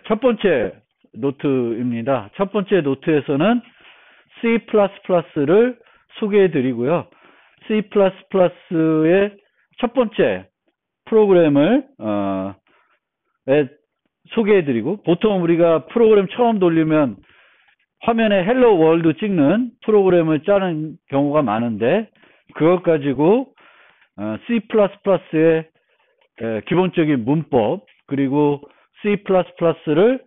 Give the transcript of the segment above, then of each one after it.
첫 번째 노트입니다. 첫 번째 노트에서는 C++를 소개해 드리고요. C++의 첫 번째 프로그램을 소개해 드리고, 보통 우리가 프로그램 처음 돌리면 화면에 헬로 월드 찍는 프로그램을 짜는 경우가 많은데, 그것 가지고 C++의 기본적인 문법, 그리고 C++를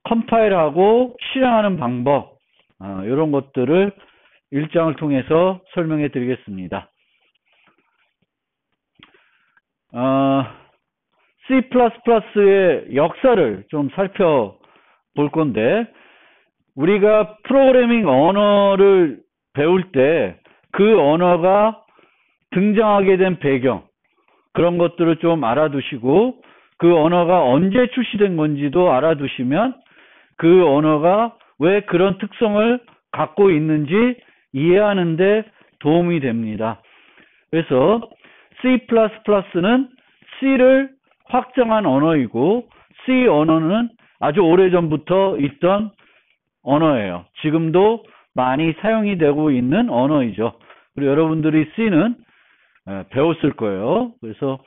컴파일하고 실행하는 방법, 이런 것들을 1장을 통해서 설명해 드리겠습니다. C++의 역사를 좀 살펴볼 건데, 우리가 프로그래밍 언어를 배울 때 그 언어가 등장하게 된 배경, 그런 것들을 좀 알아두시고, 그 언어가 언제 출시된 건지도 알아두시면 그 언어가 왜 그런 특성을 갖고 있는지 이해하는 데 도움이 됩니다. 그래서 C++는 C를 확장한 언어이고, C 언어는 아주 오래전부터 있던 언어예요. 지금도 많이 사용이 되고 있는 언어이죠. 그리고 여러분들이 C는 배웠을 거예요. 그래서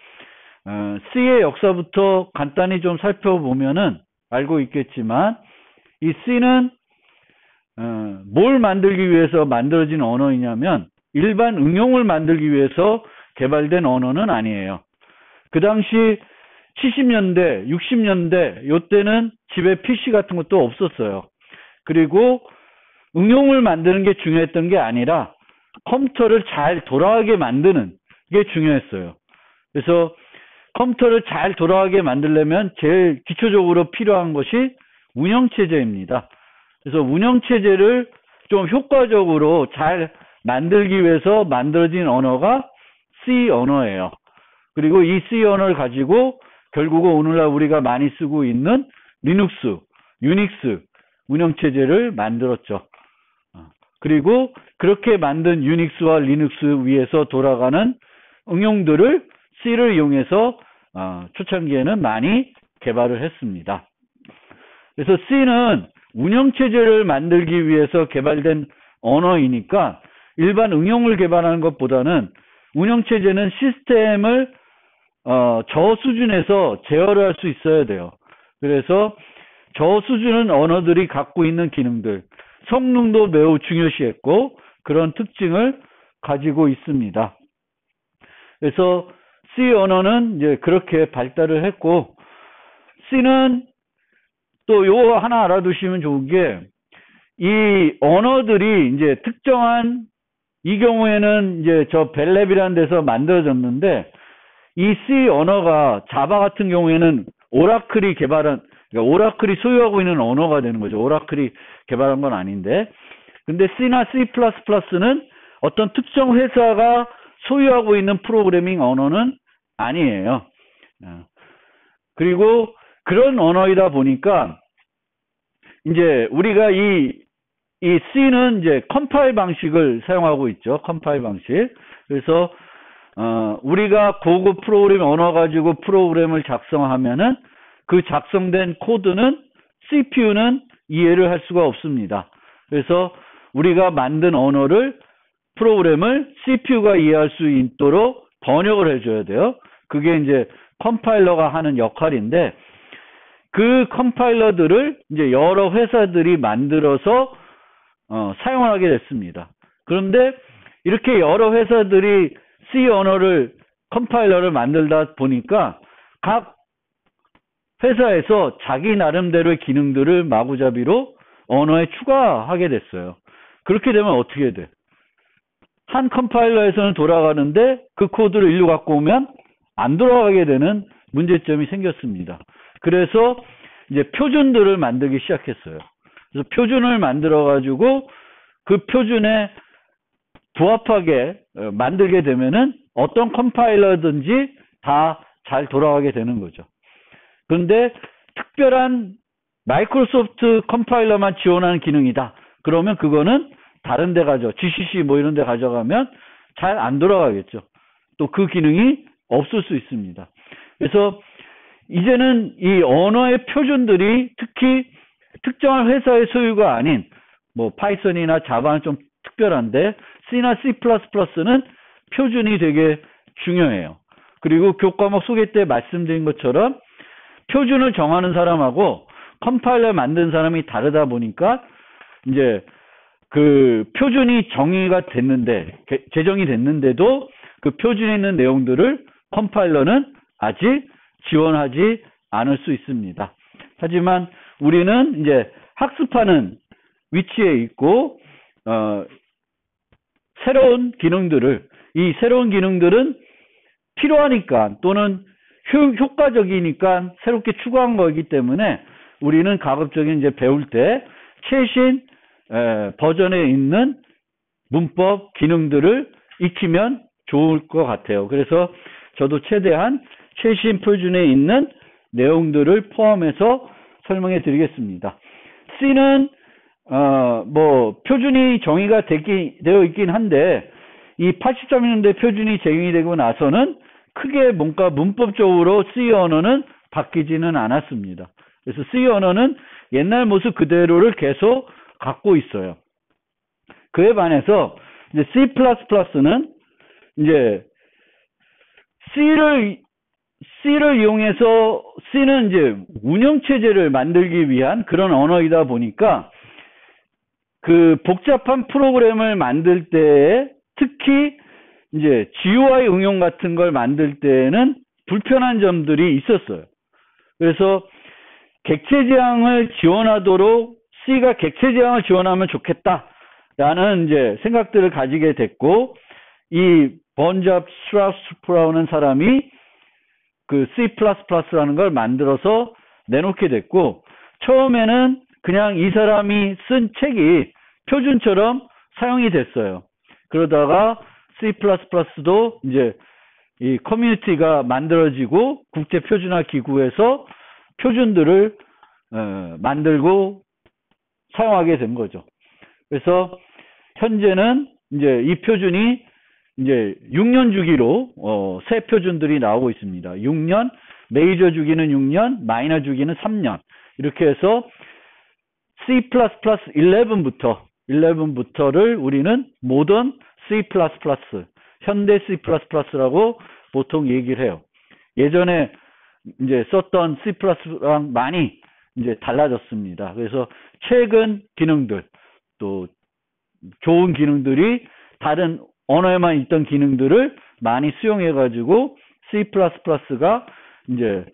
C의 역사부터 간단히 좀 살펴보면은 알고 있겠지만, 이 C는 뭘 만들기 위해서 만들어진 언어이냐면, 일반 응용을 만들기 위해서 개발된 언어는 아니에요. 그 당시 70년대, 60년대 요때는 집에 PC 같은 것도 없었어요. 그리고 응용을 만드는 게 중요했던 게 아니라 컴퓨터를 잘 돌아가게 만드는 게 중요했어요. 그래서 컴퓨터를 잘 돌아가게 만들려면 제일 기초적으로 필요한 것이 운영체제입니다. 그래서 운영체제를 좀 효과적으로 잘 만들기 위해서 만들어진 언어가 C 언어예요. 그리고 이 C 언어를 가지고 결국은 오늘날 우리가 많이 쓰고 있는 리눅스, 유닉스 운영체제를 만들었죠. 그리고 그렇게 만든 유닉스와 리눅스 위에서 돌아가는 응용들을 C를 이용해서 초창기에는 많이 개발을 했습니다. 그래서 C는 운영체제를 만들기 위해서 개발된 언어이니까 일반 응용을 개발하는 것보다는 운영체제는 시스템을 저 수준에서 제어를 할 수 있어야 돼요. 그래서 저 수준은 언어들이 갖고 있는 기능들, 성능도 매우 중요시했고 그런 특징을 가지고 있습니다. 그래서 C 언어는 이제 그렇게 발달을 했고, C는 또 요거 하나 알아두시면 좋은 게, 이 언어들이 이제 특정한, 이 경우에는 이제 저 벨랩이라는 데서 만들어졌는데, 이 C 언어가 자바 같은 경우에는 오라클이 개발한, 그러니까 오라클이 소유하고 있는 언어가 되는 거죠. 오라클이 개발한 건 아닌데, 근데 C나 C++는 어떤 특정 회사가 소유하고 있는 프로그래밍 언어는 아니에요. 그리고 그런 언어이다 보니까 이제 우리가 이 C는 이제 컴파일 방식을 사용하고 있죠. 컴파일 방식. 그래서 우리가 고급 프로그래밍 언어 가지고 프로그램을 작성하면은 그 작성된 코드는 CPU는 이해를 할 수가 없습니다. 그래서 우리가 만든 언어를, 프로그램을 CPU가 이해할 수 있도록 번역을 해줘야 돼요. 그게 이제 컴파일러가 하는 역할인데, 그 컴파일러들을 이제 여러 회사들이 만들어서 사용을 하게 됐습니다. 그런데 이렇게 여러 회사들이 C 언어를, 컴파일러를 만들다 보니까 각 회사에서 자기 나름대로의 기능들을 마구잡이로 언어에 추가하게 됐어요. 그렇게 되면 어떻게 돼? 한 컴파일러에서는 돌아가는데 그 코드를 일로 갖고 오면 안 돌아가게 되는 문제점이 생겼습니다. 그래서 이제 표준들을 만들기 시작했어요. 그래서 표준을 만들어 가지고 그 표준에 부합하게 만들게 되면은 어떤 컴파일러든지 다 잘 돌아가게 되는 거죠. 그런데 특별한 마이크로소프트 컴파일러만 지원하는 기능이다. 그러면 그거는 다른 데 GCC 뭐 이런 데 가져가면 잘 안 돌아가겠죠. 또 그 기능이 없을 수 있습니다. 그래서 이제는 이 언어의 표준들이 특히 특정한 회사의 소유가 아닌 뭐 파이썬이나 자바는 좀 특별한데 C나 C++는 표준이 되게 중요해요. 그리고 교과목 소개 때 말씀드린 것처럼 표준을 정하는 사람하고 컴파일러 만든 사람이 다르다 보니까 이제 그 표준이 정의가 됐는데 제정이 됐는데도 그 표준에 있는 내용들을 컴파일러는 아직 지원하지 않을 수 있습니다. 하지만 우리는 이제 학습하는 위치에 있고 새로운 기능들을 이 새로운 기능들은 필요하니까 또는 효과적이니까 새롭게 추가한 거이기 때문에 우리는 가급적인 이제 배울 때 최신 버전에 있는 문법 기능들을 익히면 좋을 것 같아요. 그래서 저도 최대한 최신 표준에 있는 내용들을 포함해서 설명해 드리겠습니다. C는 뭐 표준이 정의가 되어 있긴 한데 이 83년대 표준이 제정이 되고 나서는 크게 뭔가 문법적으로 C 언어는 바뀌지는 않았습니다. 그래서 C 언어는 옛날 모습 그대로를 계속 갖고 있어요. 그에 반해서 이제 C++는 이제 C를 이용해서 C는 이제 운영체제를 만들기 위한 그런 언어이다 보니까 그 복잡한 프로그램을 만들 때 특히 이제 GUI 응용 같은 걸 만들 때는 불편한 점들이 있었어요. 그래서 객체 지향을 지원하도록 C가 객체 지향을 지원하면 좋겠다라는 이제 생각들을 가지게 됐고 이 번잡 스트라우스라는 사람이 그 C++라는 걸 만들어서 내놓게 됐고 처음에는 그냥 이 사람이 쓴 책이 표준처럼 사용이 됐어요. 그러다가 C++도 이제 이 커뮤니티가 만들어지고 국제 표준화 기구에서 표준들을 만들고 사용하게 된 거죠. 그래서 현재는 이제 이 표준이 이제 6년 주기로 새 표준들이 나오고 있습니다. 6년, 메이저 주기는 6년, 마이너 주기는 3년. 이렇게 해서 C++11부터를 우리는 모던 C++, 현대 C++라고 보통 얘기를 해요. 예전에 이제 썼던 C++랑 많이 이제 달라졌습니다. 그래서 최근 기능들, 또 좋은 기능들이 다른 언어에만 있던 기능들을 많이 수용해가지고 C++가 이제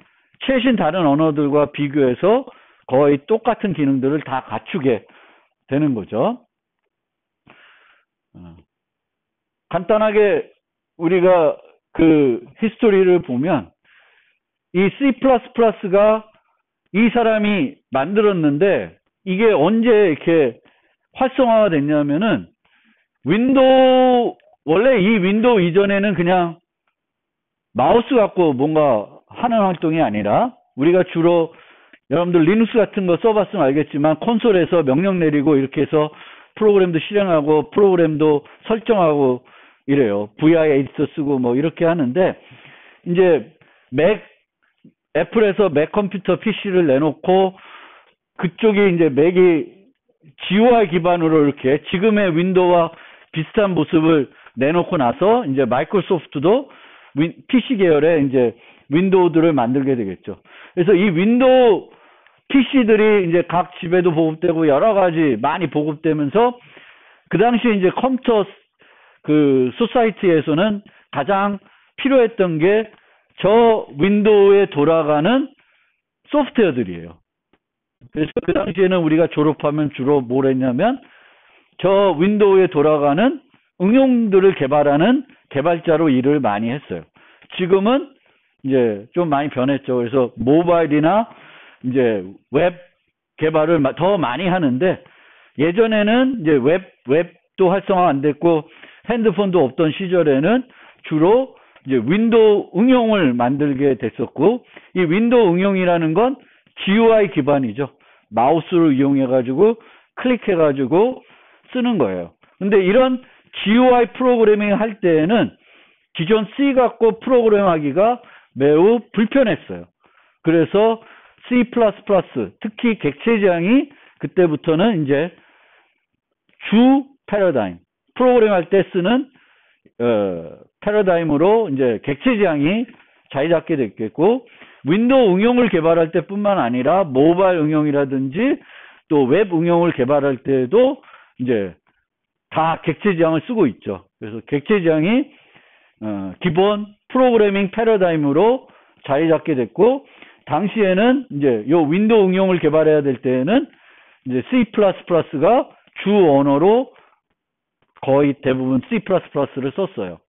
최신 다른 언어들과 비교해서 거의 똑같은 기능들을 다 갖추게 되는 거죠. 간단하게 우리가 그 히스토리를 보면 이 C++가 이 사람이 만들었는데 이게 언제 이렇게 활성화가 됐냐면은 원래 이 윈도우 이전에는 그냥 마우스 갖고 뭔가 하는 활동이 아니라 우리가 주로 여러분들 리눅스 같은 거 써봤으면 알겠지만 콘솔에서 명령 내리고 이렇게 해서 프로그램도 실행하고 프로그램도 설정하고 이래요. VI 에디터 쓰고 뭐 이렇게 하는데 이제 애플에서 맥 컴퓨터 PC를 내놓고 그쪽이 이제 맥이 GUI 기반으로 이렇게 지금의 윈도우와 비슷한 모습을 내놓고 나서 이제 마이크로소프트도 PC 계열의 이제 윈도우들을 만들게 되겠죠. 그래서 이 윈도우 PC들이 이제 각 집에도 보급되고 여러 가지 많이 보급되면서 그 당시에 이제 컴퓨터 그 소사이티에서는 가장 필요했던 게 저 윈도우에 돌아가는 소프트웨어들이에요. 그래서 그 당시에는 우리가 졸업하면 주로 뭘 했냐면 저 윈도우에 돌아가는 응용들을 개발하는 개발자로 일을 많이 했어요. 지금은 이제 좀 많이 변했죠. 그래서 모바일이나 이제 웹 개발을 더 많이 하는데 예전에는 이제 웹도 활성화 안 됐고 핸드폰도 없던 시절에는 주로 이제 윈도우 응용을 만들게 됐었고 이 윈도우 응용이라는 건 GUI 기반이죠. 마우스를 이용해가지고 클릭해가지고 쓰는 거예요. 근데 이런 GUI 프로그래밍 할 때에는 기존 C 갖고 프로그램 하기가 매우 불편했어요. 그래서 C++, 특히 객체지향이 그때부터는 이제 주 패러다임, 프로그램 할 때 쓰는 패러다임으로 이제 객체지향이 자리 잡게 됐겠고, 윈도우 응용을 개발할 때뿐만 아니라 모바일 응용이라든지 또 웹 응용을 개발할 때도 이제 다 객체지향을 쓰고 있죠. 그래서 객체지향이 기본 프로그래밍 패러다임으로 자리 잡게 됐고, 당시에는 이제 요 윈도우 응용을 개발해야 될 때에는 이제 C++가 주 언어로 거의 대부분 C++를 썼어요.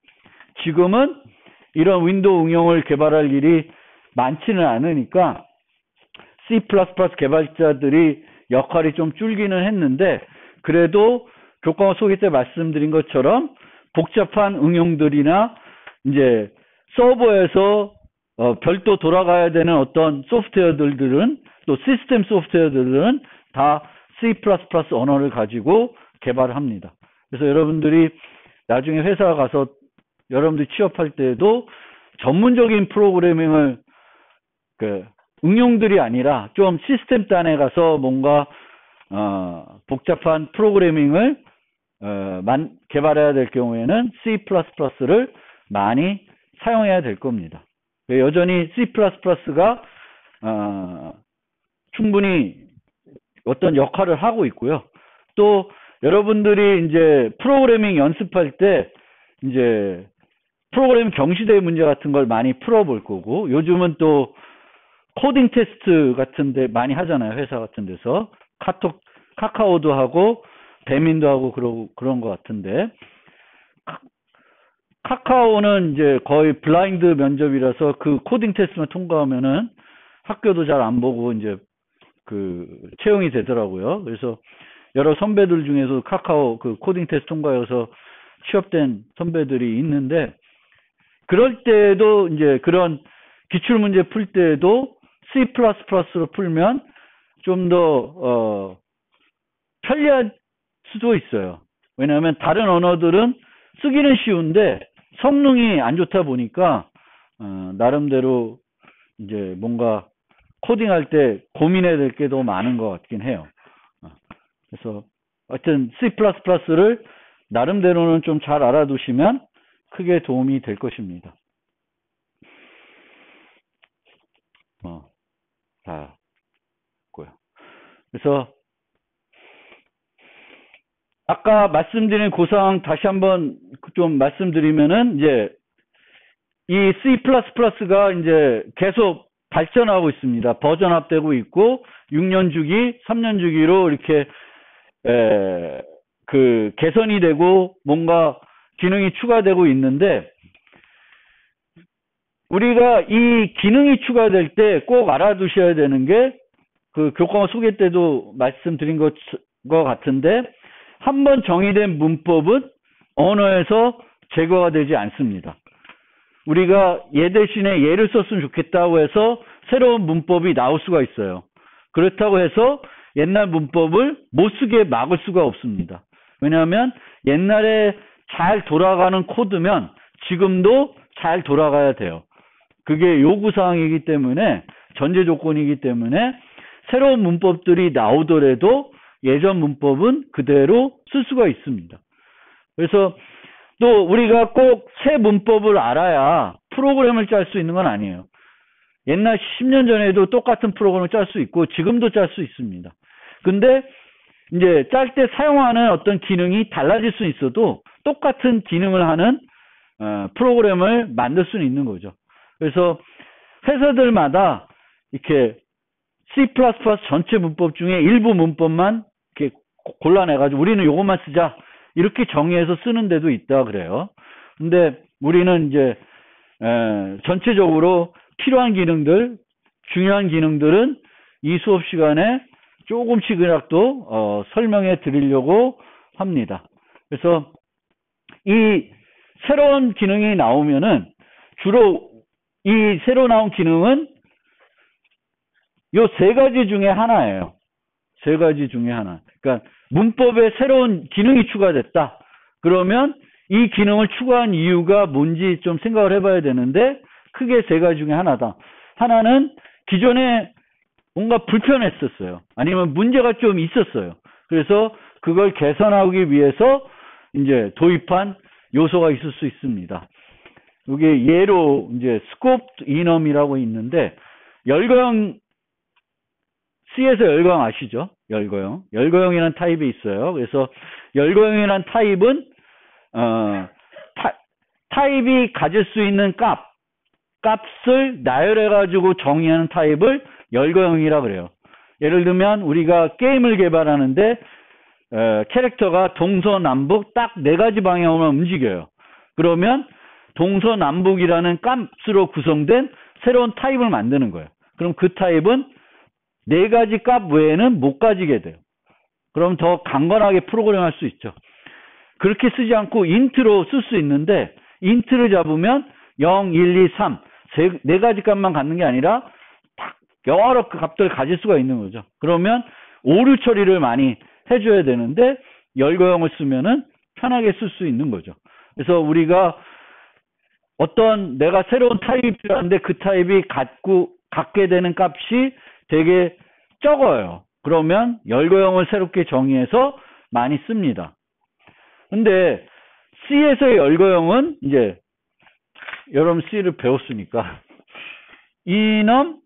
지금은 이런 윈도우 응용을 개발할 일이 많지는 않으니까 C++ 개발자들이 역할이 좀 줄기는 했는데, 그래도 교과서 소개 때 말씀드린 것처럼 복잡한 응용들이나 이제 서버에서 별도 돌아가야 되는 어떤 소프트웨어들은, 또 시스템 소프트웨어들은 다 C++ 언어를 가지고 개발을 합니다. 그래서 여러분들이 나중에 회사 가서 여러분들이 취업할 때도 전문적인 프로그래밍을 응용들이 아니라 좀 시스템 단에 가서 뭔가 복잡한 프로그래밍을 개발해야 될 경우에는 C++를 많이 사용해야 될 겁니다. 여전히 C++가 충분히 어떤 역할을 하고 있고요. 또 여러분들이 이제 프로그래밍 연습할 때 이제 프로그래밍 경시대 문제 같은 걸 많이 풀어볼 거고, 요즘은 또 코딩 테스트 같은데 많이 하잖아요. 회사 같은 데서 카카오도 하고 배민도 하고 그런 것 같은데, 카카오는 이제 거의 블라인드 면접이라서 그 코딩 테스트만 통과하면은 학교도 잘 안 보고 이제 채용이 되더라고요. 그래서 여러 선배들 중에서 카카오 그 코딩 테스트 통과해서 취업된 선배들이 있는데, 그럴 때도 이제 그런 기출 문제 풀 때도 C++로 풀면 좀 더 편리할 수도 있어요. 왜냐하면 다른 언어들은 쓰기는 쉬운데 성능이 안 좋다 보니까 나름대로 이제 뭔가 코딩할 때 고민해야 될 게 더 많은 것 같긴 해요. 그래서 하여튼 C++를 나름대로는 좀 잘 알아두시면 크게 도움이 될 것입니다. 그래서 아까 말씀드린 고사항 다시 한번 좀 말씀드리면은, 이제 이 C++가 이제 계속 발전하고 있습니다. 버전 업되고 있고 6년 주기, 3년 주기로 이렇게 개선이 되고 뭔가 기능이 추가되고 있는데, 우리가 이 기능이 추가될 때 꼭 알아두셔야 되는 게, 그 교과서 소개 때도 말씀드린 것 같은데, 한번 정의된 문법은 언어에서 제거가 되지 않습니다. 우리가 얘 대신에 얘를 썼으면 좋겠다고 해서 새로운 문법이 나올 수가 있어요. 그렇다고 해서 옛날 문법을 못 쓰게 막을 수가 없습니다. 왜냐하면 옛날에 잘 돌아가는 코드면 지금도 잘 돌아가야 돼요. 그게 요구사항이기 때문에, 전제 조건이기 때문에 새로운 문법들이 나오더라도 예전 문법은 그대로 쓸 수가 있습니다. 그래서 또 우리가 꼭 새 문법을 알아야 프로그램을 짤 수 있는 건 아니에요. 옛날 10년 전에도 똑같은 프로그램을 짤 수 있고 지금도 짤 수 있습니다. 근데 이제 짤 때 사용하는 어떤 기능이 달라질 수 있어도 똑같은 기능을 하는 프로그램을 만들 수는 있는 거죠. 그래서 회사들마다 이렇게 C++ 전체 문법 중에 일부 문법만 이렇게 골라내가지고 우리는 이것만 쓰자 이렇게 정의해서 쓰는 데도 있다 그래요. 근데 우리는 이제 전체적으로 필요한 기능들, 중요한 기능들은 이 수업 시간에 조금씩이라도 설명해 드리려고 합니다. 그래서 이 새로운 기능이 나오면은 주로 이 새로 나온 기능은 요 세 가지 중에 하나예요. 세 가지 중에 하나. 그러니까 문법에 새로운 기능이 추가됐다. 그러면 이 기능을 추가한 이유가 뭔지 좀 생각을 해봐야 되는데, 크게 세 가지 중에 하나다. 하나는 기존에 뭔가 불편했었어요. 아니면 문제가 좀 있었어요. 그래서 그걸 개선하기 위해서 이제 도입한 요소가 있을 수 있습니다. 이게 예로 이제 스코프 이넘이라고 있는데 열거형 C에서 열거형 아시죠? 열거형. 열거형이라는 타입이 있어요. 그래서 열거형이라는 타입은 타입이 가질 수 있는 값을 나열해 가지고 정의하는 타입을 열거형이라 그래요. 예를 들면 우리가 게임을 개발하는데 캐릭터가 동서남북 딱 4가지 방향으로 움직여요. 그러면 동서남북이라는 값으로 구성된 새로운 타입을 만드는 거예요. 그럼 그 타입은 4가지 값 외에는 못 가지게 돼요. 그럼 더 강건하게 프로그램할 수 있죠. 그렇게 쓰지 않고 인트로 쓸 수 있는데 인트를 잡으면 0, 1, 2, 3 4가지 값만 갖는 게 아니라 딱 여러 값들을 가질 수가 있는 거죠. 그러면 오류 처리를 많이 해줘야 되는데 열거형을 쓰면은 편하게 쓸 수 있는 거죠. 그래서 우리가 어떤 내가 새로운 타입이 필요한데 그 타입이 갖게 되는 값이 되게 적어요. 그러면 열거형을 새롭게 정의해서 많이 씁니다. 근데 C에서의 열거형은 이제 여러분 C를 배웠으니까 이놈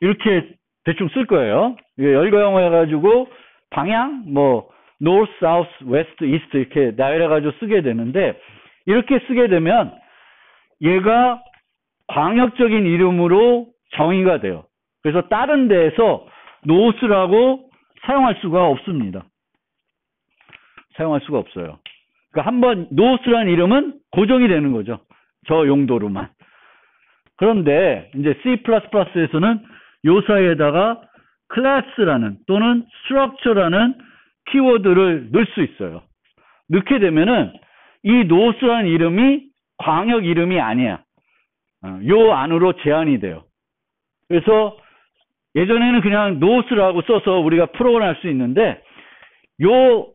이렇게 대충 쓸 거예요. 열거형을 해가지고 방향 뭐 north, south, west, east 이렇게 나열해가지고 쓰게 되는데 이렇게 쓰게 되면 얘가 광역적인 이름으로 정의가 돼요. 그래서 다른 데에서 north라고 사용할 수가 없습니다. 사용할 수가 없어요. 그러니까 한번 north라는 이름은 고정이 되는 거죠. 저 용도로만. 그런데 이제 C++에서는 요 사이에다가 클래스라는 또는 스트럭처라는 키워드를 넣을 수 있어요. 넣게 되면은 이 노스라는 이름이 광역 이름이 아니야. 요 안으로 제한이 돼요. 그래서 예전에는 그냥 노스라고 써서 우리가 프로그램 할 수 있는데 요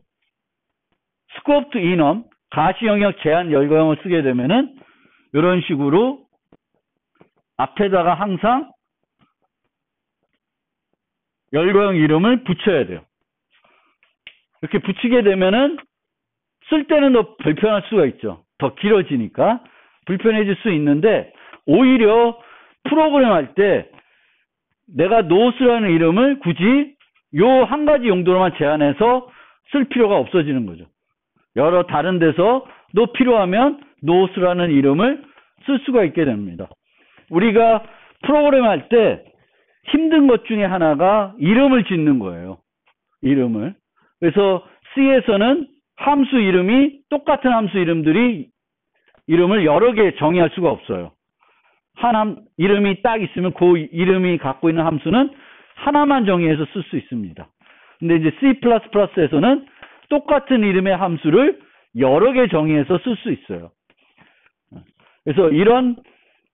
스코프 이넘 가시 영역 제한 열거형을 쓰게 되면은 이런 식으로 앞에다가 항상 열거형 이름을 붙여야 돼요. 이렇게 붙이게 되면은 쓸 때는 더 불편할 수가 있죠. 더 길어지니까 불편해질 수 있는데 오히려 프로그램 할 때 내가 노스라는 이름을 굳이 요 한 가지 용도로만 제한해서 쓸 필요가 없어지는 거죠. 여러 다른 데서도 필요하면 노스라는 이름을 쓸 수가 있게 됩니다. 우리가 프로그램 할 때 힘든 것 중에 하나가 이름을 짓는 거예요. 이름을. 그래서 C에서는 함수 이름이 똑같은 함수 이름들이 이름을 여러 개 정의할 수가 없어요. 이름이 딱 있으면 그 이름이 갖고 있는 함수는 하나만 정의해서 쓸 수 있습니다. 근데 이제 C++에서는 똑같은 이름의 함수를 여러 개 정의해서 쓸 수 있어요. 그래서 이런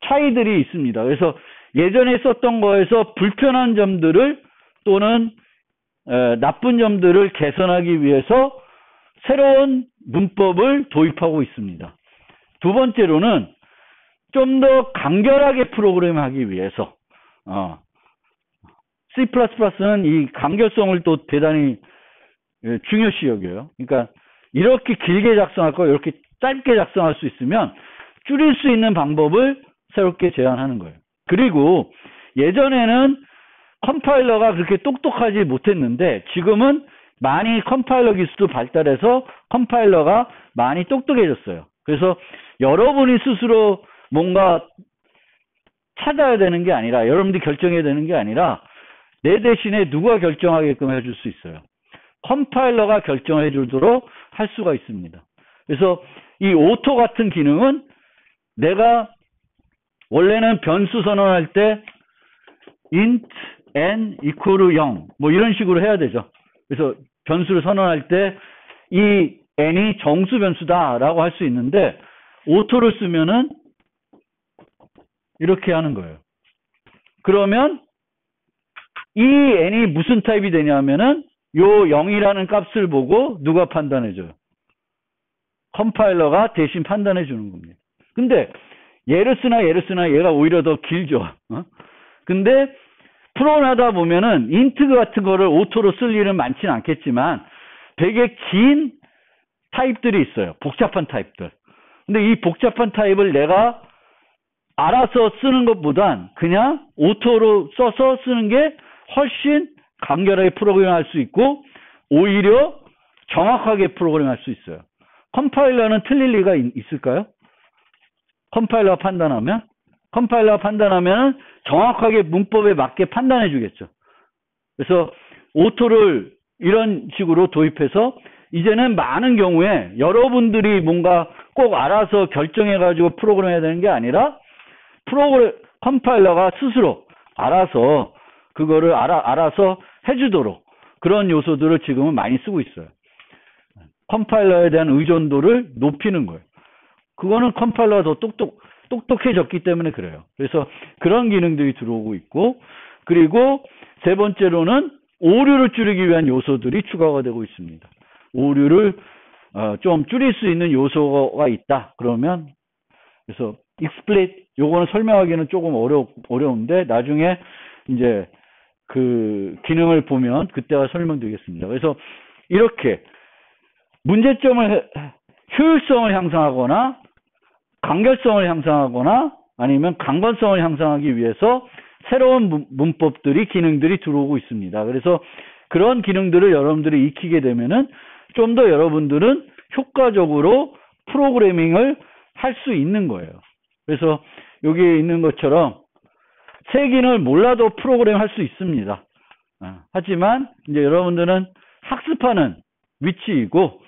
차이들이 있습니다. 그래서 예전에 썼던 거에서 불편한 점들을 또는 나쁜 점들을 개선하기 위해서 새로운 문법을 도입하고 있습니다. 두 번째로는 좀 더 간결하게 프로그램하기 위해서 C++는 이 간결성을 또 대단히 중요시 여겨요. 그러니까 이렇게 길게 작성할 거 이렇게 짧게 작성할 수 있으면 줄일 수 있는 방법을 새롭게 제안하는 거예요. 그리고 예전에는 컴파일러가 그렇게 똑똑하지 못했는데 지금은 많이 컴파일러 기술도 발달해서 컴파일러가 많이 똑똑해졌어요. 그래서 여러분이 스스로 뭔가 찾아야 되는 게 아니라 여러분들이 결정해야 되는 게 아니라 내 대신에 누가 결정하게끔 해줄 수 있어요. 컴파일러가 결정해 주도록 할 수가 있습니다. 그래서 이 오토 같은 기능은 내가 원래는 변수 선언할 때 int n equal 0 뭐 이런 식으로 해야 되죠. 그래서 변수를 선언할 때 이 n이 정수 변수다라고 할 수 있는데 오토를 쓰면은 이렇게 하는 거예요. 그러면 이 n이 무슨 타입이 되냐면은 요 0이라는 값을 보고 누가 판단해줘요? 컴파일러가 대신 판단해 주는 겁니다. 근데 얘를 쓰나 얘가 오히려 더 길죠. 근데 프로그램 하다 보면은 인트 같은 거를 오토로 쓸 일은 많지는 않겠지만 되게 긴 타입들이 있어요. 복잡한 타입들. 근데 이 복잡한 타입을 내가 알아서 쓰는 것보단 그냥 오토로 써서 쓰는 게 훨씬 간결하게 프로그램할 수 있고 오히려 정확하게 프로그램할 수 있어요. 컴파일러는 틀릴 리가 있을까요? 컴파일러가 판단하면 정확하게 문법에 맞게 판단해 주겠죠. 그래서 오토를 이런 식으로 도입해서 이제는 많은 경우에 여러분들이 뭔가 꼭 알아서 결정해 가지고 프로그램 해야 되는 게 아니라 컴파일러가 스스로 알아서 그거를 알아서 해주도록 그런 요소들을 지금은 많이 쓰고 있어요. 컴파일러에 대한 의존도를 높이는 거예요. 그거는 컴파일러가 더 똑똑해졌기 때문에 그래요. 그래서 그런 기능들이 들어오고 있고, 그리고 세 번째로는 오류를 줄이기 위한 요소들이 추가가 되고 있습니다. 오류를 좀 줄일 수 있는 요소가 있다. 그러면 그래서 explit 요거는 설명하기는 조금 어려운데 나중에 이제 그 기능을 보면 그때가 설명드리겠습니다. 그래서 이렇게 문제점을 효율성을 향상하거나 간결성을 향상하거나 아니면 강건성을 향상하기 위해서 새로운 문법들이 기능들이 들어오고 있습니다. 그래서 그런 기능들을 여러분들이 익히게 되면은 좀 더 여러분들은 효과적으로 프로그래밍을 할 수 있는 거예요. 그래서 여기에 있는 것처럼 세 기능을 몰라도 프로그램 할 수 있습니다. 하지만 이제 여러분들은 학습하는 위치이고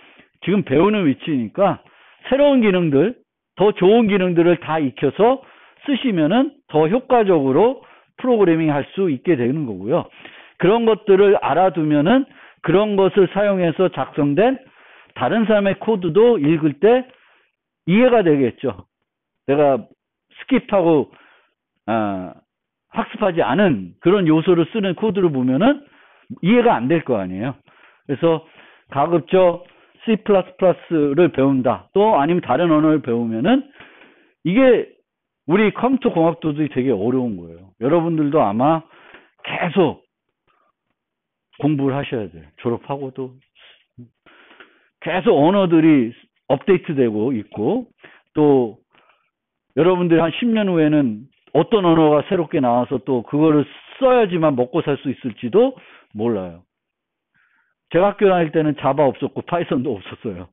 지금 배우는 위치니까 새로운 기능들, 더 좋은 기능들을 다 익혀서 쓰시면은 더 효과적으로 프로그래밍 할 수 있게 되는 거고요. 그런 것들을 알아두면은 그런 것을 사용해서 작성된 다른 사람의 코드도 읽을 때 이해가 되겠죠. 내가 스킵하고 학습하지 않은 그런 요소를 쓰는 코드를 보면은 이해가 안 될 거 아니에요. 그래서 가급적 C++를 배운다. 또 아니면 다른 언어를 배우면은 이게 우리 컴퓨터 공학도들이 되게 어려운 거예요. 여러분들도 아마 계속 공부를 하셔야 돼요. 졸업하고도 계속 언어들이 업데이트되고 있고 또 여러분들이 한 10년 후에는 어떤 언어가 새롭게 나와서 또 그거를 써야지만 먹고 살 수 있을지도 몰라요. 제가 학교 다닐 때는 자바 없었고 파이썬도 없었어요.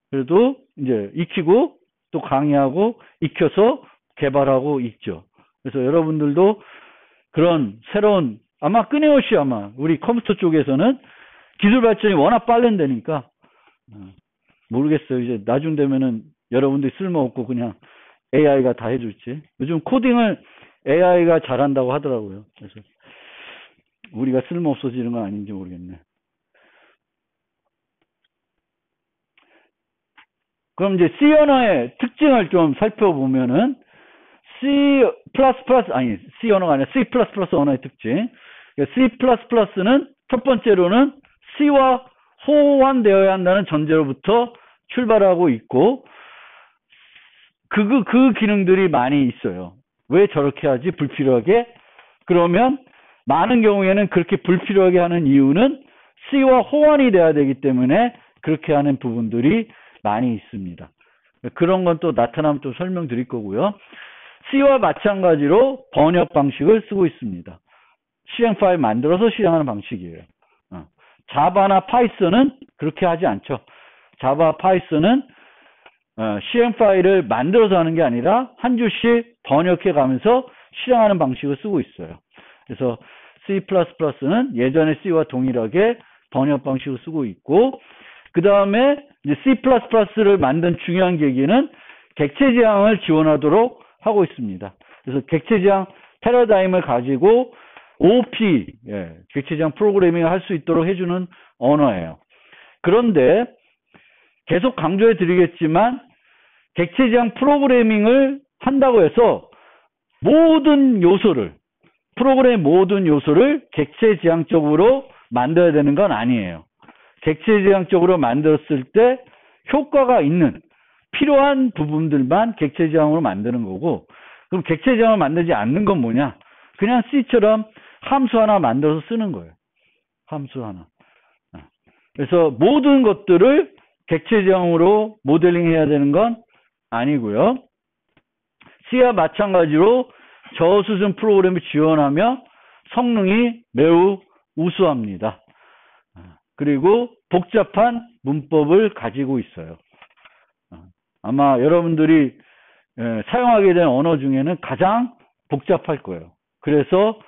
그래도 이제 익히고 또 강의하고 익혀서 개발하고 있죠. 그래서 여러분들도 그런 새로운 아마 끊임없이 아마 우리 컴퓨터 쪽에서는 기술 발전이 워낙 빠른 데니까 모르겠어요. 이제 나중 되면은 여러분들이 쓸모없고 그냥 AI가 다 해줄지. 요즘 코딩을 AI가 잘한다고 하더라고요. 그래서 우리가 쓸모없어지는 건 아닌지 모르겠네. 그럼 이제 C 언어의 특징을 좀 살펴보면은 C++ 언어가 아니라 C++ 언어의 특징. C++는 첫 번째로는 C와 호환되어야 한다는 전제로부터 출발하고 있고 그 기능들이 많이 있어요. 왜 저렇게 하지? 불필요하게? 그러면 많은 경우에는 그렇게 불필요하게 하는 이유는 C와 호환이 돼야 되기 때문에 그렇게 하는 부분들이 많이 있습니다. 그런 건 또 나타나면 또 설명드릴 거고요. C와 마찬가지로 번역 방식을 쓰고 있습니다. 실행 파일 만들어서 실행하는 방식이에요. 자바나 파이썬은 그렇게 하지 않죠. 자바, 파이썬은 실행 파일을 만들어서 하는 게 아니라 한 줄씩 번역해 가면서 실행하는 방식을 쓰고 있어요. 그래서 C++는 예전의 C와 동일하게 번역 방식을 쓰고 있고 그 다음에 C++를 만든 중요한 계기는 객체 지향을 지원하도록 하고 있습니다. 그래서 객체 지향 패러다임을 가지고 OP, 객체 지향 프로그래밍을 할 수 있도록 해주는 언어예요. 그런데 계속 강조해 드리겠지만 객체 지향 프로그래밍을 한다고 해서 모든 요소를 프로그램의 모든 요소를 객체 지향적으로 만들어야 되는 건 아니에요. 객체 지향적으로 만들었을 때 효과가 있는 필요한 부분들만 객체 지형으로 만드는 거고, 그럼 객체 지형을 만들지 않는 건 뭐냐? 그냥 C처럼 함수 하나 만들어서 쓰는 거예요. 함수 하나. 그래서 모든 것들을 객체 지형으로 모델링 해야 되는 건 아니고요. C와 마찬가지로 저수준 프로그램을 지원하며 성능이 매우 우수합니다. 그리고 복잡한 문법을 가지고 있어요. 아마 여러분들이 사용하게 된 언어 중에는 가장 복잡할 거예요. 그래서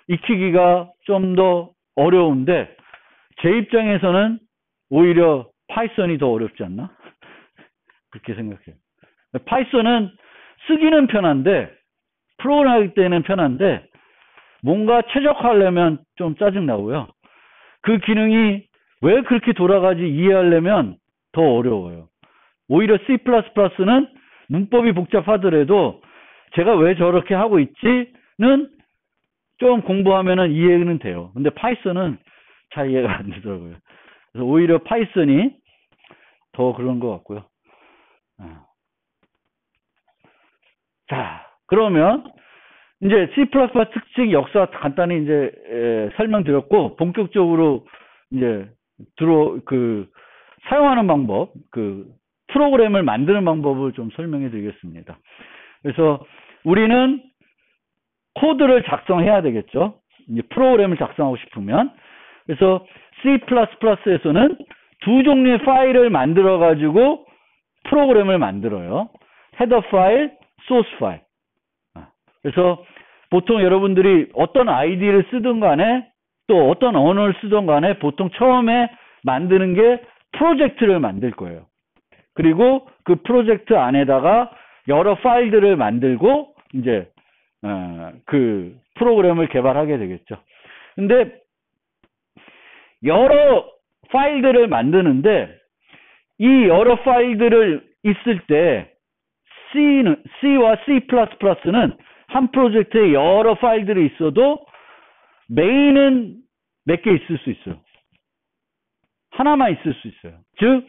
익히기가 좀 더 어려운데 제 입장에서는 오히려 파이썬이 더 어렵지 않나? 그렇게 생각해요. 파이썬은 쓰기는 편한데, 프로그램 할 때는 편한데 뭔가 최적화하려면 좀 짜증나고요. 그 기능이 왜 그렇게 돌아가지 이해하려면 더 어려워요. 오히려 C++는 문법이 복잡하더라도 제가 왜 저렇게 하고 있지는 좀 공부하면은 이해는 돼요. 근데 파이썬은 잘 이해가 안 되더라고요. 그래서 오히려 파이썬이 더 그런 것 같고요. 자, 그러면 이제 C++ 특징 역사 간단히 이제 설명드렸고, 본격적으로 이제 사용하는 방법, 프로그램을 만드는 방법을 좀 설명해 드리겠습니다. 그래서 우리는 코드를 작성해야 되겠죠. 이제 프로그램을 작성하고 싶으면. 그래서 C++에서는 두 종류의 파일을 만들어 가지고 프로그램을 만들어요. 헤더 파일, 소스 파일. 그래서 보통 여러분들이 어떤 아이디를 쓰든 간에 또 어떤 언어를 쓰든 간에 보통 처음에 만드는 게 프로젝트를 만들 거예요. 그리고 그 프로젝트 안에다가 여러 파일들을 만들고 이제 그 프로그램을 개발하게 되겠죠. 근데 여러 파일들을 만드는데 이 여러 파일들을 있을 때 C와 C++는 한 프로젝트에 여러 파일들이 있어도 메인은 몇 개 있을 수 있어요. 하나만 있을 수 있어요. 즉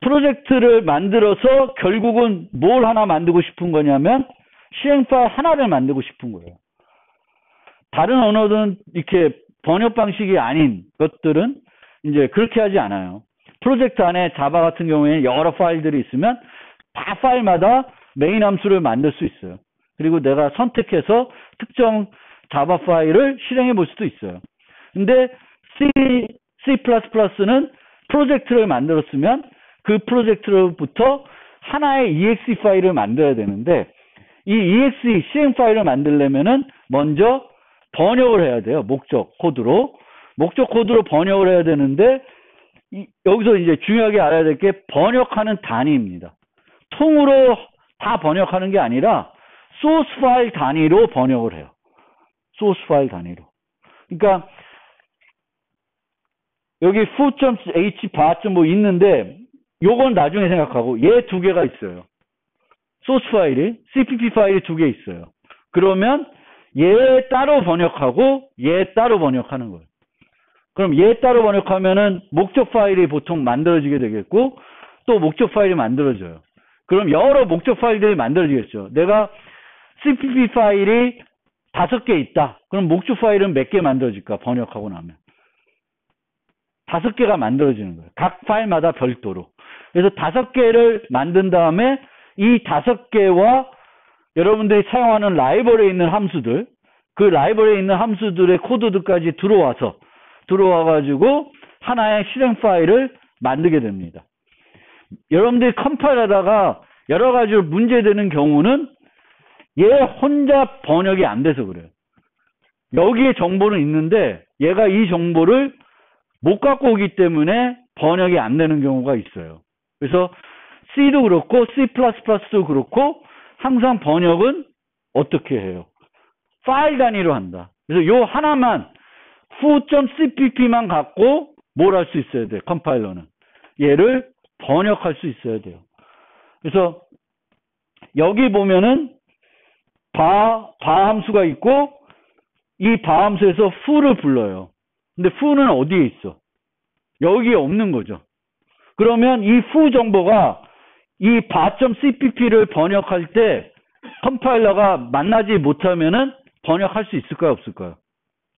프로젝트를 만들어서 결국은 뭘 하나 만들고 싶은 거냐면 실행 파일 하나를 만들고 싶은 거예요. 다른 언어는 이렇게 번역 방식이 아닌 것들은 이제 그렇게 하지 않아요. 프로젝트 안에 자바 같은 경우에는 여러 파일들이 있으면 다 파일마다 메인 함수를 만들 수 있어요. 그리고 내가 선택해서 특정 자바 파일을 실행해 볼 수도 있어요. 근데 C++는 프로젝트를 만들었으면 그 프로젝트로부터 하나의 exe 파일을 만들어야 되는데 이 exe 실행 파일을 만들려면은 먼저 번역을 해야 돼요. 목적 코드로 번역을 해야 되는데 여기서 이제 중요하게 알아야 될 게 번역하는 단위입니다. 통으로 다 번역하는 게 아니라 소스 파일 단위로 번역을 해요. 소스 파일 단위로. 그러니까 여기 foo.h bar 뭐 있는데 요건 나중에 생각하고 얘 두 개가 있어요. 소스 파일이 cpp 파일이 두 개 있어요. 그러면 얘 따로 번역하고 얘 따로 번역하는 거예요. 그럼 얘 따로 번역하면은 목적 파일이 보통 만들어지게 되겠고 또 목적 파일이 만들어져요. 그럼 여러 목적 파일들이 만들어지겠죠. 내가 cpp 파일이 5개 있다. 그럼 목적 파일은 몇 개 만들어질까? 번역하고 나면 5개가 만들어지는 거예요. 각 파일마다 별도로. 그래서 5개를 만든 다음에 이 5개와 여러분들이 사용하는 라이브러리에 있는 함수들, 그 라이브러리에 있는 함수들의 코드들까지 들어와가지고 하나의 실행 파일을 만들게 됩니다. 여러분들이 컴파일하다가 여러 가지로 문제되는 경우는 얘 혼자 번역이 안 돼서 그래요. 여기에 정보는 있는데 얘가 이 정보를 못 갖고 오기 때문에 번역이 안 되는 경우가 있어요. 그래서 C도 그렇고 C++도 그렇고 항상 번역은 어떻게 해요? 파일 단위로 한다. 그래서 요 하나만 foo.cpp만 갖고 뭘 할 수 있어야 돼요? 컴파일러는. 얘를 번역할 수 있어야 돼요. 그래서 여기 보면은 바 함수가 있고 이 바 함수에서 foo를 불러요. 근데 foo는 어디에 있어? 여기에 없는 거죠. 그러면 이 foo 정보가 이 bar.cpp를 번역할 때 컴파일러가 만나지 못하면은 번역할 수 있을까요? 없을까요?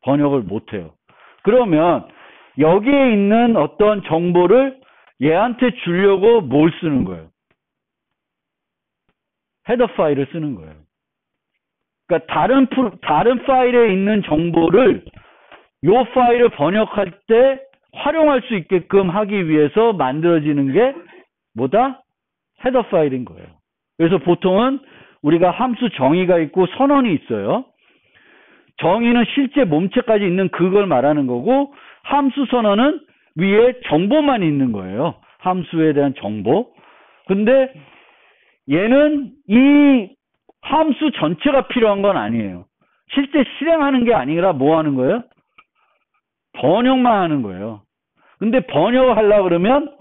번역을 못해요. 그러면 여기에 있는 어떤 정보를 얘한테 주려고 뭘 쓰는 거예요? 헤더 파일을 쓰는 거예요. 그러니까 다른 파일에 있는 정보를 이 파일을 번역할 때 활용할 수 있게끔 하기 위해서 만들어지는 게 뭐다? 헤더 파일인 거예요. 그래서 보통은 우리가 함수 정의가 있고 선언이 있어요. 정의는 실제 몸체까지 있는 그걸 말하는 거고, 함수 선언은 위에 정보만 있는 거예요. 함수에 대한 정보. 근데 얘는 이 함수 전체가 필요한 건 아니에요. 실제 실행하는 게 아니라 뭐 하는 거예요? 번역만 하는 거예요. 근데 번역을 하려고 그러면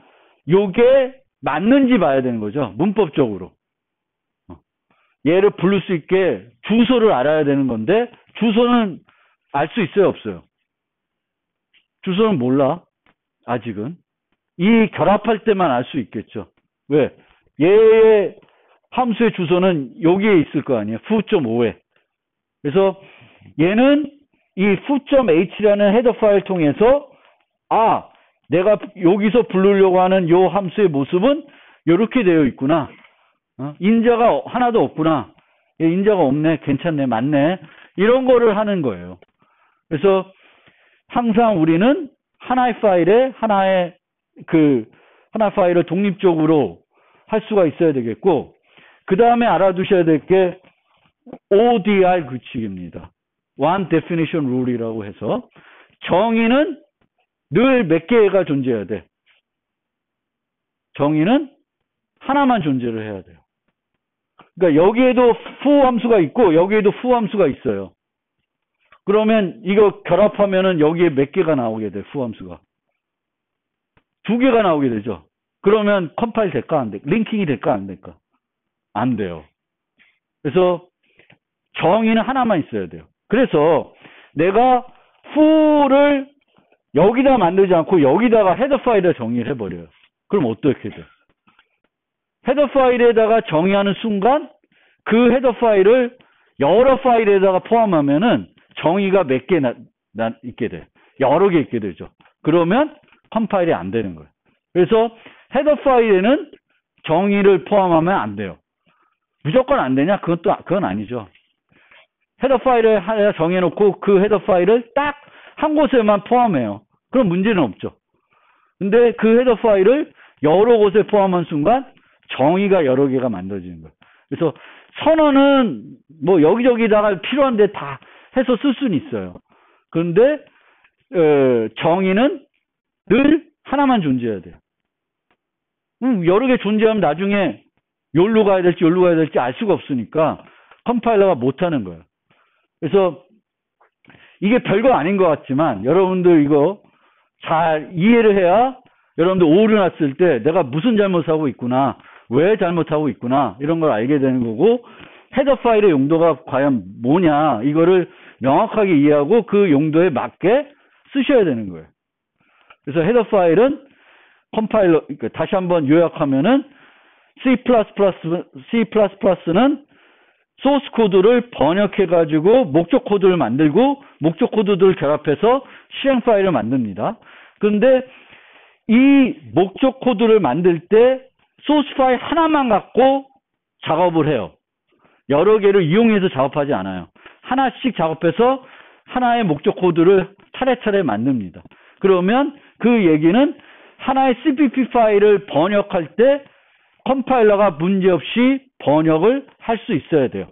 요게 맞는지 봐야 되는 거죠. 문법적으로. 얘를 부를 수 있게 주소를 알아야 되는 건데, 주소는 알 수 있어요, 없어요? 주소는 몰라. 아직은. 이 결합할 때만 알 수 있겠죠. 왜? 얘의 함수의 주소는 여기에 있을 거 아니에요. foo.5에. 그래서 얘는 이 foo.h라는 헤더 파일 통해서 내가 여기서 부르려고 하는 요 함수의 모습은 이렇게 되어 있구나. 인자가 하나도 없구나. 인자가 없네. 괜찮네. 맞네. 이런 거를 하는 거예요. 그래서 항상 우리는 하나의 파일을 독립적으로 할 수가 있어야 되겠고, 그 다음에 알아두셔야 될 게 ODR 규칙입니다. One Definition Rule이라고 해서 정의는 늘 몇 개가 존재해야 돼. 정의는 하나만 존재를 해야 돼요. 그러니까 여기에도 foo 함수가 있고 여기에도 foo 함수가 있어요. 그러면 이거 결합하면은 여기에 몇 개가 나오게 돼, foo 함수가. 2개가 나오게 되죠. 그러면 컴파일 될까 안 돼? 링킹이 될까 안 될까? 안 돼요. 그래서 정의는 하나만 있어야 돼요. 그래서 내가 foo를 여기다 만들지 않고 여기다가 헤더 파일에 정의를 해버려요. 그럼 어떻게 돼? 헤더 파일에다가 정의하는 순간 그 헤더 파일을 여러 파일에다가 포함하면은 정의가 몇 개 있게 돼. 여러 개 있게 되죠. 그러면 컴파일이 안 되는 거예요. 그래서 헤더 파일에는 정의를 포함하면 안 돼요. 무조건 안 되냐? 그건 아니죠. 헤더 파일을 하나 정해놓고 그 헤더 파일을 딱 한 곳에만 포함해요. 그럼 문제는 없죠. 근데 그 헤더 파일을 여러 곳에 포함한 순간 정의가 여러 개가 만들어지는 거예요. 그래서 선언은 뭐 여기저기다가 필요한데 다 해서 쓸 수는 있어요. 그런데 정의는 늘 하나만 존재해야 돼요. 여러 개 존재하면 나중에 여기로 가야 될지 알 수가 없으니까 컴파일러가 못하는 거예요. 그래서 이게 별거 아닌 것 같지만 여러분들 이거 잘 이해를 해야 여러분들 오류 났을 때 내가 무슨 잘못하고 있구나, 왜 잘못하고 있구나 이런 걸 알게 되는 거고, 헤더 파일의 용도가 과연 뭐냐 이거를 명확하게 이해하고 그 용도에 맞게 쓰셔야 되는 거예요. 그래서 헤더 파일은 컴파일러, 다시 한번 요약하면은 C++는 소스 코드를 번역해 가지고 목적 코드를 만들고 목적 코드들을 결합해서 실행 파일을 만듭니다. 그런데 이 목적 코드를 만들 때 소스 파일 하나만 갖고 작업을 해요. 여러 개를 이용해서 작업하지 않아요. 하나씩 작업해서 하나의 목적 코드를 차례차례 만듭니다. 그러면 그 얘기는 하나의 CPP 파일을 번역할 때 컴파일러가 문제없이 번역을 할 수 있어야 돼요.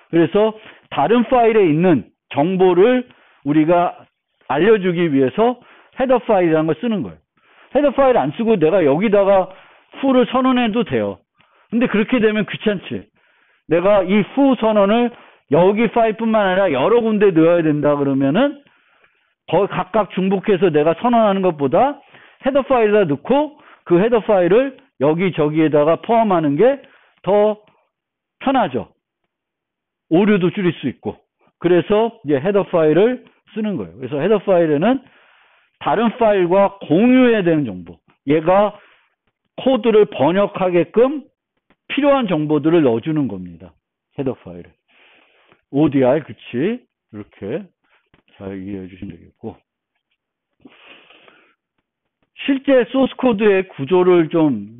그래서 다른 파일에 있는 정보를 우리가 알려주기 위해서 헤더 파일이라는 걸 쓰는 거예요. 헤더 파일 안 쓰고 내가 여기다가 foo를 선언해도 돼요. 근데 그렇게 되면 귀찮지. 내가 이 foo 선언을 여기 파일뿐만 아니라 여러 군데 넣어야 된다 그러면은 거의 각각 중복해서 내가 선언하는 것보다 헤더 파일에다 넣고 그 헤더 파일을 여기저기에다가 포함하는 게 더 편하죠. 오류도 줄일 수 있고. 그래서 이제 헤더 파일을 쓰는 거예요. 그래서 헤더 파일에는 다른 파일과 공유해야 되는 정보. 얘가 코드를 번역하게끔 필요한 정보들을 넣어주는 겁니다. 헤더 파일에. ODI, 그치? 이렇게 잘 이해해 주시면 되겠고. 실제 소스 코드의 구조를 좀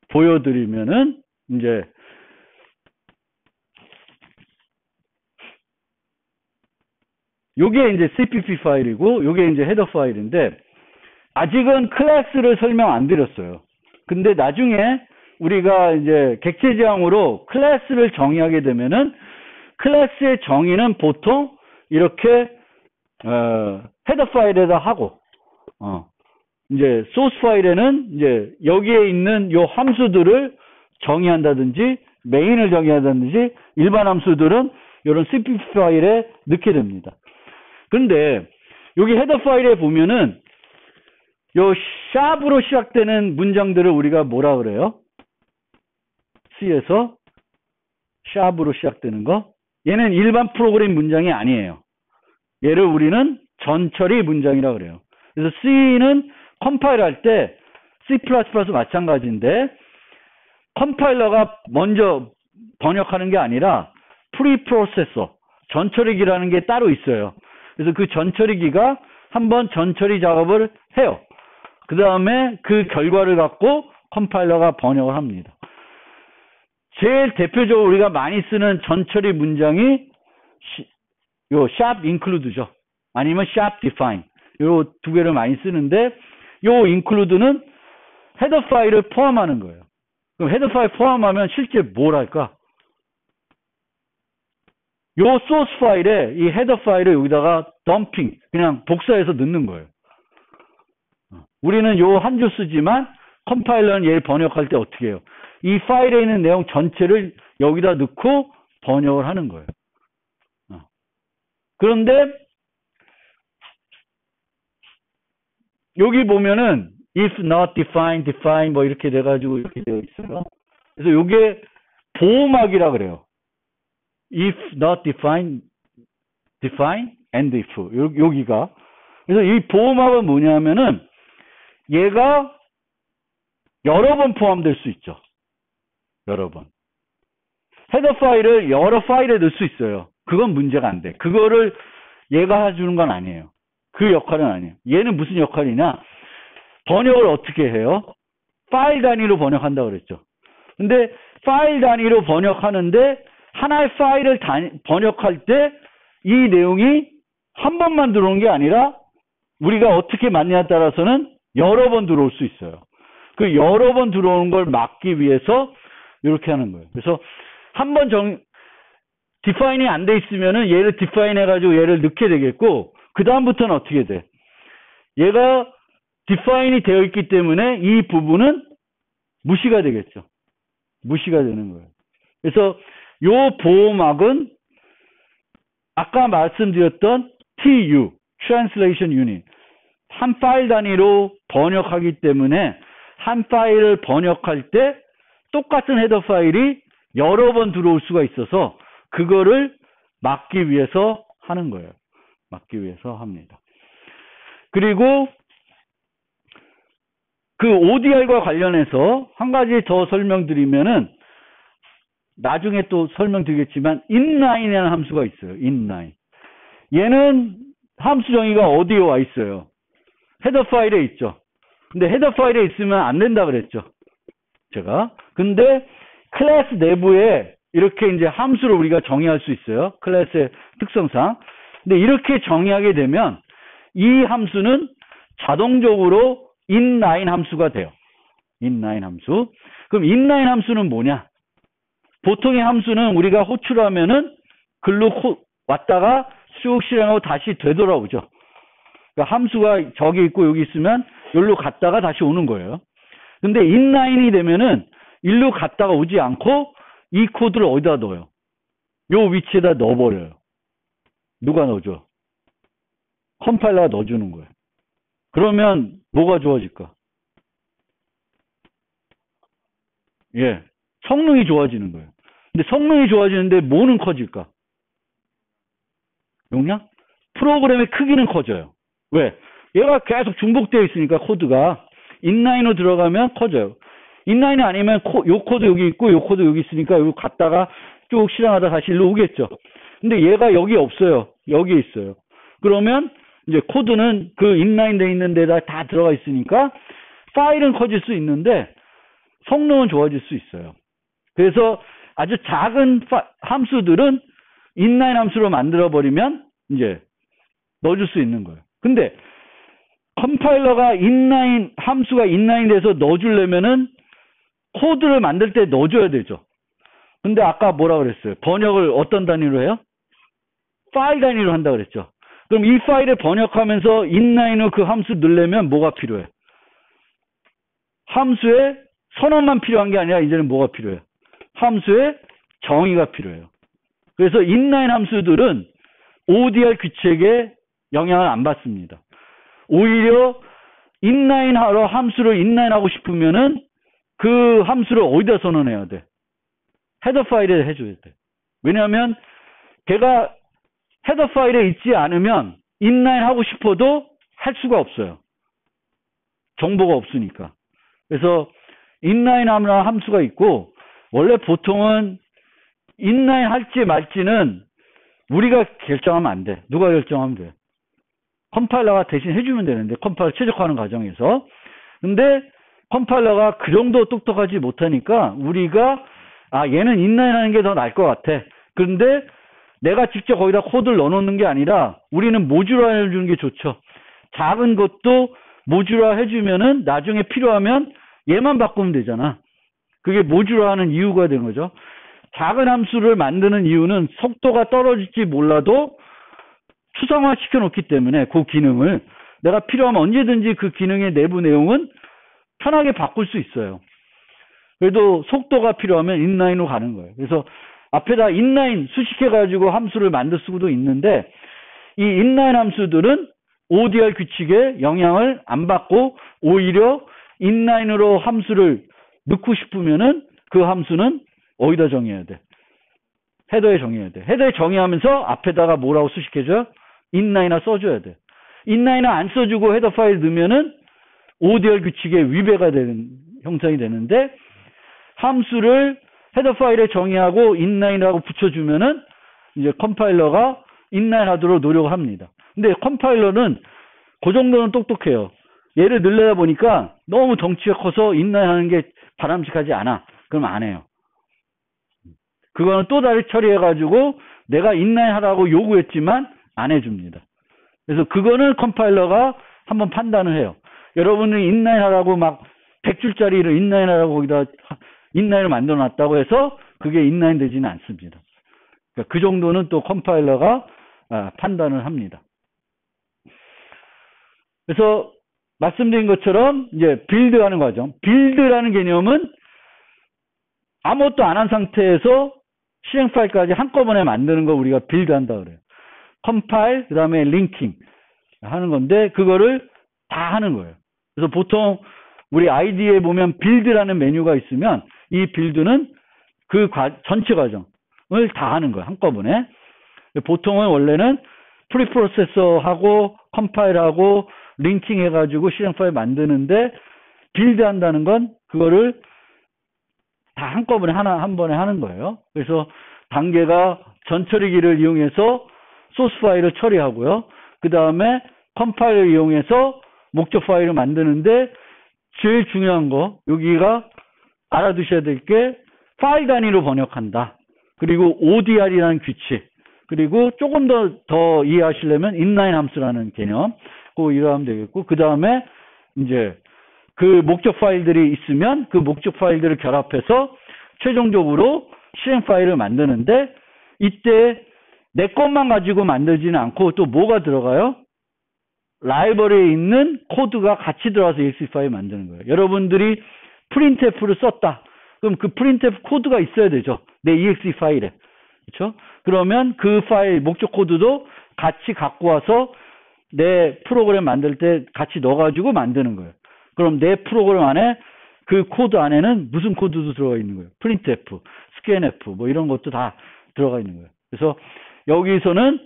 보여드리면은, 이제, 요게 이제 CPP 파일이고, 요게 이제 헤더 파일인데, 아직은 클래스를 설명 안 드렸어요. 근데 나중에 우리가 이제 객체 지향으로 클래스를 정의하게 되면은, 클래스의 정의는 보통 이렇게, 헤더 파일에다 하고, 이제 소스 파일에는 이제 여기에 있는 요 함수들을 정의한다든지, 메인을 정의한다든지, 일반 함수들은 이런 CPP 파일에 넣게 됩니다. 근데 여기 헤더 파일에 보면은 요 샵으로 시작되는 문장들을 우리가 뭐라 그래요? C에서 샵으로 시작되는 거. 얘는 일반 프로그램 문장이 아니에요. 얘를 우리는 전처리 문장이라 그래요. 그래서 C는 컴파일 할 때 C++ 마찬가지인데, 컴파일러가 먼저 번역하는 게 아니라 프리프로세서, 전처리기라는 게 따로 있어요. 그래서 그 전처리기가 한번 전처리 작업을 해요. 그 다음에 그 결과를 갖고 컴파일러가 번역을 합니다. 제일 대표적으로 우리가 많이 쓰는 전처리 문장이 요 sharp include죠. 아니면 sharp define. 요 두 개를 많이 쓰는데, 요 include는 헤더 파일을 포함하는 거예요. 그럼 헤더 파일 포함하면 실제 뭘 할까? 요 소스 파일에 이 헤더 파일을 여기다가 덤핑, 그냥 복사해서 넣는 거예요. 우리는 요 한 줄 쓰지만 컴파일러는 얘를 번역할 때 어떻게 해요? 이 파일에 있는 내용 전체를 여기다 넣고 번역을 하는 거예요. 그런데 여기 보면은 if not define, define 뭐 이렇게 돼가지고 이렇게 되어 있어요. 그래서 요게 보호막이라 그래요. if not define, define and if 여기가. 그래서 이 보호막은 뭐냐면은 얘가 여러 번 포함될 수 있죠. 여러 번. 헤더 파일을 여러 파일에 넣을 수 있어요. 그건 문제가 안 돼. 그거를 얘가 해주는 건 아니에요. 그 역할은 아니에요. 얘는 무슨 역할이냐? 번역을 어떻게 해요? 파일 단위로 번역한다고 그랬죠. 근데 파일 단위로 번역하는데 하나의 파일을 번역할 때 이 내용이 한 번만 들어오는 게 아니라 우리가 어떻게 맞냐에 따라서는 여러 번 들어올 수 있어요. 그 여러 번 들어오는 걸 막기 위해서 이렇게 하는 거예요. 그래서 한번 디파인이 안 돼 있으면은 얘를 디파인 해가지고 얘를 넣게 되겠고, 그 다음부터는 어떻게 돼? 얘가 디파인이 되어 있기 때문에 이 부분은 무시가 되겠죠. 무시가 되는 거예요. 그래서 요 보호막은 아까 말씀드렸던 TU, Translation Unit, 한 파일 단위로 번역하기 때문에 한 파일을 번역할 때 똑같은 헤더 파일이 여러 번 들어올 수가 있어서 그거를 막기 위해서 하는 거예요. 막기 위해서 합니다. 그리고 그 ODR과 관련해서 한 가지 더 설명드리면은 나중에 또 설명드리겠지만 inline이라는 함수가 있어요. inline. 얘는 함수 정의가 어디에 와 있어요? 헤더 파일에 있죠. 근데 헤더 파일에 있으면 안 된다 그랬죠. 제가. 근데 클래스 내부에 이렇게 이제 함수를 우리가 정의할 수 있어요. 클래스의 특성상. 근데 이렇게 정의하게 되면 이 함수는 자동적으로 inline 함수가 돼요. inline 함수. 그럼 inline 함수는 뭐냐? 보통의 함수는 우리가 호출하면은 글로 왔다가 쭉 실행하고 다시 되돌아오죠. 그러니까 함수가 저기 있고 여기 있으면 여기로 갔다가 다시 오는 거예요. 근데 inline이 되면은 일로 갔다가 오지 않고 이 코드를 어디다 넣어요? 요 위치에다 넣어버려요. 누가 넣어줘? 컴파일러가 넣어주는 거예요. 그러면 뭐가 좋아질까? 예, 성능이 좋아지는 거예요. 근데 성능이 좋아지는데 뭐는 커질까? 용량? 프로그램의 크기는 커져요. 왜? 얘가 계속 중복되어 있으니까 코드가 인라인으로 들어가면 커져요. 인라인이 아니면 요 코드 여기 있고 요 코드 여기 있으니까 여기 갔다가 쭉 실행하다 다시 일로 오겠죠. 근데 얘가 여기 없어요. 여기 있어요. 그러면 이제 코드는 그 인라인 돼 있는 데다 다 들어가 있으니까 파일은 커질 수 있는데 성능은 좋아질 수 있어요. 그래서 아주 작은 함수들은 인라인 함수로 만들어 버리면 이제 넣어줄 수 있는 거예요. 근데 컴파일러가 인라인 함수가 인라인 돼서 넣어주려면은 코드를 만들 때 넣어줘야 되죠. 근데 아까 뭐라 그랬어요? 번역을 어떤 단위로 해요? 파일 단위로 한다 그랬죠. 그럼 이 파일을 번역하면서 인라인으로 그 함수 넣으려면 뭐가 필요해? 함수의 선언만 필요한 게 아니라 이제는 뭐가 필요해요? 함수의 정의가 필요해요. 그래서 인라인 함수들은 ODR 규칙에 영향을 안 받습니다. 오히려 인라인 하러 함수를 인라인 하고 싶으면은 그 함수를 어디다 선언해야 돼? 헤더 파일에 해줘야 돼. 왜냐하면 걔가 헤더 파일에 있지 않으면 인라인 하고 싶어도 할 수가 없어요. 정보가 없으니까. 그래서 인라인 하는 함수가 있고 원래 보통은 인라인 할지 말지는 우리가 결정하면 안 돼. 누가 결정하면 돼? 컴파일러가 대신 해주면 되는데 컴파일러 최적화하는 과정에서. 근데 컴파일러가 그 정도 똑똑하지 못하니까 우리가 얘는 인라인 하는 게 더 나을 것 같아. 그런데 내가 직접 거기다 코드를 넣어놓는 게 아니라 우리는 모듈화 해주는 게 좋죠. 작은 것도 모듈화 해주면은 나중에 필요하면 얘만 바꾸면 되잖아. 그게 모듈화하는 이유가 된 거죠. 작은 함수를 만드는 이유는 속도가 떨어질지 몰라도 추상화 시켜놓기 때문에 그 기능을 내가 필요하면 언제든지 그 기능의 내부 내용은 편하게 바꿀 수 있어요. 그래도 속도가 필요하면 인라인으로 가는 거예요. 그래서 앞에다 인라인 수식해가지고 함수를 만들 수도 있는데 이 인라인 함수들은 ODR 규칙에 영향을 안 받고 오히려 인라인으로 함수를 넣고 싶으면은 그 함수는 어디다 정의해야 돼? 헤더에 정의해야 돼. 헤더에 정의하면서 앞에다가 뭐라고 수식해줘? 인라인을 써줘야 돼. 인라인을 안 써주고 헤더 파일 넣으면은 ODR 규칙에 위배가 되는 형성이 되는데 함수를 헤더 파일에 정의하고 인라인이라고 붙여주면은 이제 컴파일러가 인라인 하도록 노력을 합니다. 근데 컴파일러는 그 정도는 똑똑해요. 얘를 늘려다 보니까 너무 덩치가 커서 인라인 하는 게 바람직하지 않아. 그럼 안 해요. 그거는 또 다시 처리해가지고 내가 인라인 하라고 요구했지만 안 해줍니다. 그래서 그거는 컴파일러가 한번 판단을 해요. 여러분이 인라인 하라고 막 100줄짜리를 인라인 하라고 거기다 인라인을 만들어 놨다고 해서 그게 인라인 되지는 않습니다. 그러니까 그 정도는 또 컴파일러가 판단을 합니다. 그래서 말씀드린 것처럼 이제 빌드하는 과정. 빌드라는 개념은 아무것도 안 한 상태에서 실행 파일까지 한꺼번에 만드는 거 우리가 빌드한다 그래요. 컴파일, 그 다음에 링킹 하는 건데 그거를 다 하는 거예요. 그래서 보통 우리 IDE에 보면 빌드라는 메뉴가 있으면 이 빌드는 그 전체 과정을 다 하는 거예요. 한꺼번에. 보통은 원래는 프리프로세서하고 컴파일하고 링킹 해가지고 실행 파일 만드는데 빌드 한다는 건 그거를 다 한꺼번에 한 번에 하는 거예요. 그래서 단계가 전처리기를 이용해서 소스 파일을 처리하고요. 그 다음에 컴파일을 이용해서 목적 파일을 만드는데 제일 중요한 거 여기가 알아두셔야 될 게 파일 단위로 번역한다. 그리고 ODR이라는 규칙. 그리고 조금 더 이해하시려면 인라인 함수라는 개념. 그거 이해하면 되겠고 그 다음에 이제 그 목적 파일들이 있으면 그 목적 파일들을 결합해서 최종적으로 실행 파일을 만드는데 이때 내 것만 가지고 만들지는 않고 또 뭐가 들어가요? 라이브러리에 있는 코드가 같이 들어와서 exe 파일 만드는 거예요. 여러분들이 printf를 썼다. 그럼 그 printf 코드가 있어야 되죠. 내 exe 파일에. 그렇죠? 그러면 그 파일 목적 코드도 같이 갖고 와서 내 프로그램 만들 때 같이 넣어가지고 만드는 거예요. 그럼 내 프로그램 안에 그 코드 안에는 무슨 코드도 들어가 있는 거예요. printf, scanf 뭐 이런 것도 다 들어가 있는 거예요. 그래서 여기서는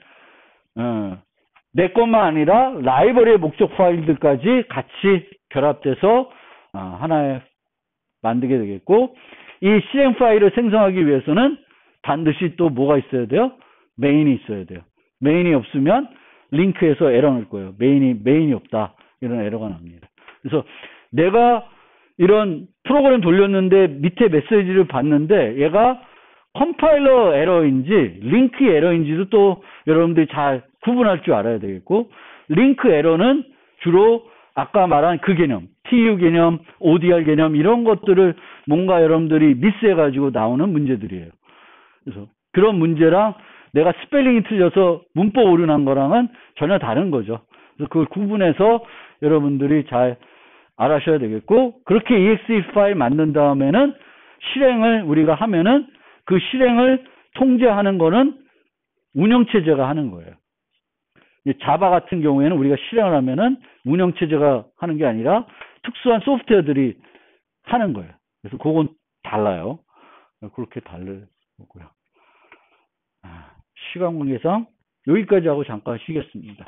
내 것만 아니라 라이브러리의 목적 파일들까지 같이 결합돼서 하나의 만들게 되겠고, 이 실행 파일을 생성하기 위해서는 반드시 또 뭐가 있어야 돼요? 메인이 있어야 돼요. 메인이 없으면 링크에서 에러 날 거예요. 메인이 없다. 이런 에러가 납니다. 그래서 내가 이런 프로그램 돌렸는데 밑에 메시지를 봤는데 얘가 컴파일러 에러인지 링크 에러인지도 또 여러분들이 잘 구분할 줄 알아야 되겠고, 링크 에러는 주로 아까 말한 그 개념, TU 개념, ODR 개념 이런 것들을 뭔가 여러분들이 미스해가지고 나오는 문제들이에요. 그래서 그런 문제랑 내가 스펠링이 틀려서 문법 오류 난 거랑은 전혀 다른 거죠. 그래서 그걸 구분해서 여러분들이 잘 알아셔야 되겠고, 그렇게 exe 파일 만든 다음에는 실행을 우리가 하면은 그 실행을 통제하는 거는 운영체제가 하는 거예요. 자바 같은 경우에는 우리가 실행을 하면은 운영체제가 하는 게 아니라 특수한 소프트웨어들이 하는 거예요. 그래서 그건 달라요. 그렇게 다르고요. 시간 관계상 여기까지 하고 잠깐 쉬겠습니다.